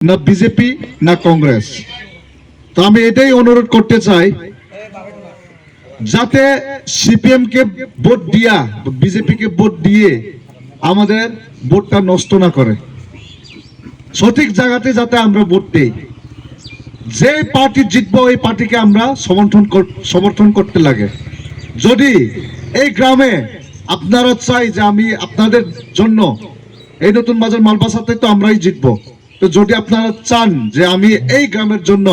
না বিজেপি না কংগ্রেস। তো আমি এটাই অনুরোধ করতে চাই যাতে সিপিএম কে ভোট দিয়া বিজেপি কে ভোট দিয়ে আমাদের ভোটটা নষ্ট না করে, সঠিক জায়গাতে যাতে আমরা ভোট দেই। যে পার্টি জিতবো ওই পার্টিকে আমরা সমর্থন করতে লাগে। যদি এই গ্রামে আপনারা চাই যে আমি আপনাদের জন্য এই নতুন বাজার মালবাসাতে তো আমরাই জিতবো, তো যদি আপনারা চান যে আমি এই গ্রামের জন্য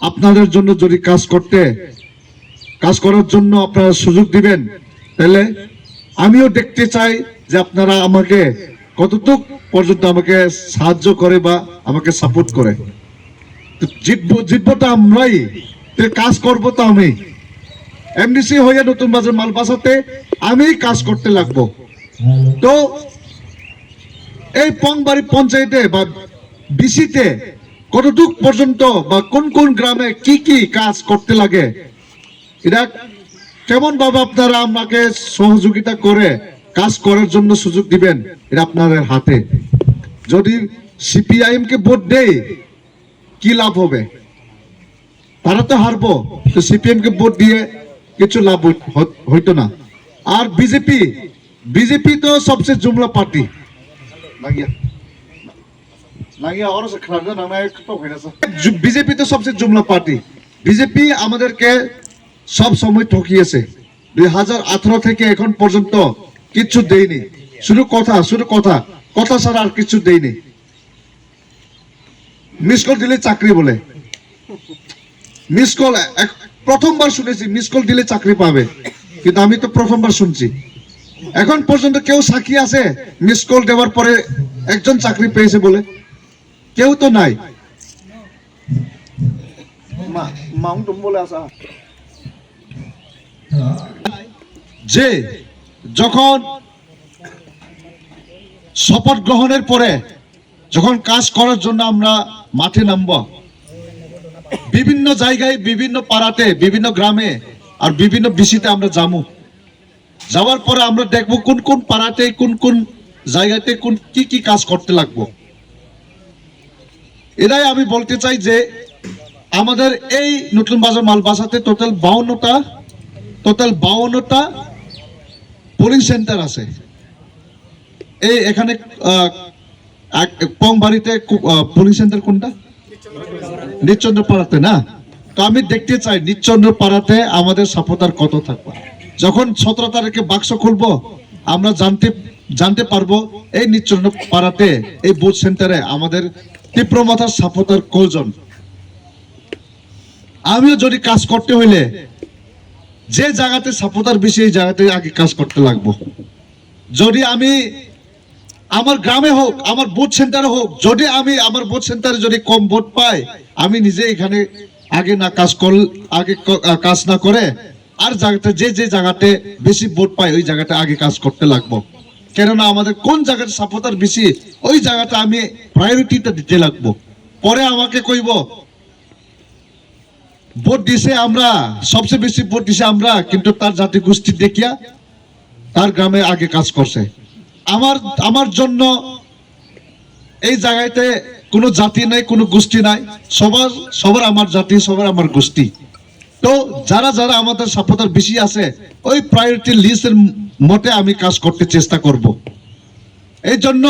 আপনাদের জন্য যদি কাজ করার জন্য আপনারা সুযোগ দিবেন, তাহলে আমিও দেখতে চাই যে আপনারা আমাকে কতটুক পর্যন্ত আমাকে সাহায্য করে বা আমাকে সাপোর্ট করে। জিতবো তো আমরাই, কাজ করবো তো আমি। এমডিসি হয়ে নতুন বাজার মালবাসাতে আমি কাজ করতে লাগবো। তো এই পংবাড়ি পঞ্চায়েতে বা বিসিতে কতটুক পর্যন্ত বা কোন কোন গ্রামে কি কি কাজ করতে লাগে, এটা কেমন ভাবে আপনারা আমাকে সহযোগিতা করে কাজ করার জন্য সুযোগ দিবেন, এটা আপনাদের হাতে। যদি সিপিআইএম কে ভোট দেই কি লাভ হবে? তারা তো হারবো, তো সিপিএম কে ভোট দিয়ে কিছু লাভ হইতো না। আর বিজেপি তো সবচেয়ে জুমলা পার্টি। বিজেপি তো সবচেয়ে জুমলা পার্টি। বিজেপি আমাদেরকে সব সময় ঠকিয়েছে। 2018 থেকে এখন পর্যন্ত কিচ্ছু দেয়নি, শুধু কথা ছাড়া আর কিছু দেয়নি। মিস কল দিলে চাকরি বলে, মিস কল প্রথমবার শুনেছি মিস কল দিলে চাকরি পাবে, কিন্তু আমি তো প্রথমবার শুনছি। এখন পর্যন্ত কেউ সাক্ষী আছে মিস কল দেওয়ার পরে একজন চাকরি পেয়েছে বলে? কেউ তো নাই। যে যখন শপথ গ্রহণের পরে যখন কাজ করার জন্য আমরা মাঠে নামব, বিভিন্ন জায়গায়, বিভিন্ন পাড়াতে, বিভিন্ন গ্রামে আর বিভিন্ন বিসিতে আমরা যাওয়ার পরে আমরা দেখবো কোন কোন পাড়াতে, কোন কোন জায়গাতে কি কি কাজ করতে লাগবো। এটাই আমি বলতে চাই যে আমাদের এই নতুন বাজার মালবাসাতে টোটাল 52টা পোলিং সেন্টার আছে। এই এখানে পংবাড়িতে পোলিং সেন্টার কোনটা? নিচচন্দ্র পাড়াতে না? তো আমি দেখতে চাই নিচচন্দ্র পাড়াতে আমাদের সাপোর্টার কত থাকবে। যখন 17 তারিখে বাক্স খুলবো আমরা জানতে পারবো এই নিচচন্দ্র পাড়াতে এই বুথ সেন্টারে আমাদের তীব্র মাথার সাপোর্টার কয়জন। আমিও যদি কাজ করতে হইলে যে জায়গাতে সাপোর্টার বেশি এই জায়গাতে আগে কাজ করতে লাগবো। যদি আমি আমার গ্রামে হোক, আমার বুথ সেন্টারে হোক, যদি আমি আমার বুথ সেন্টারে যদি কম ভোট পাই, আমি নিজে এখানে আগে কাজ না করে আর জায়গাতে যে জায়গাতে বেশি ভোট পাই ওই জায়গাতে আগে কাজ করতে লাগবো। কেননা আমাদের কোন জায়গাতে সাপোর্টার বেশি ওই জায়গাটা আমি প্রায়োরিটিটা দিতে লাগবো। পরে আমাকে কইব ভোট দিছে আমরা, সবচেয়ে বেশি ভোট দিছে আমরা, কিন্তু তার জাতি গোষ্ঠী দেখিয়া তার গ্রামে আগে কাজ করছে। আমার জন্য এই জায়গাতে কোনো জাতি নাই, কোনো গোষ্ঠী নাই, সবার আমার জাতি, সবার আমার গোষ্ঠী। তো যারা আমাদের সাপোর্টার বেশি আছে ওই প্রায়োরিটি লিস্টের মতে আমি কাজ করতে চেষ্টা করব। এই জন্য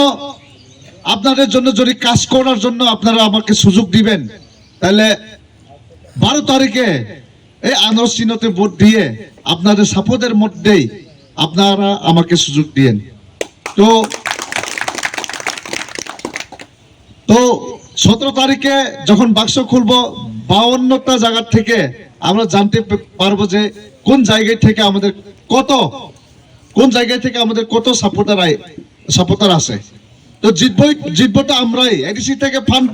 আপনাদের জন্য যদি কাজ করার জন্য আপনারা আমাকে সুযোগ দিবেন, তাহলে 12 তারিখে এই আনারস চিহ্নতে ভোট দিয়ে আপনাদের সাপোর্টের মধ্যেই আপনারা আমাকে সুযোগ দিয়েন। তো 17 তারিখে যখন বাক্স খুলবো 52টা জায়গা থেকে আমরা জানতে পারবো যে কোন জায়গায় থেকে আমাদের কত সাপোর্টার আছে। তো জিতবো তো আমরাই। এডিসি থেকে ফান্ড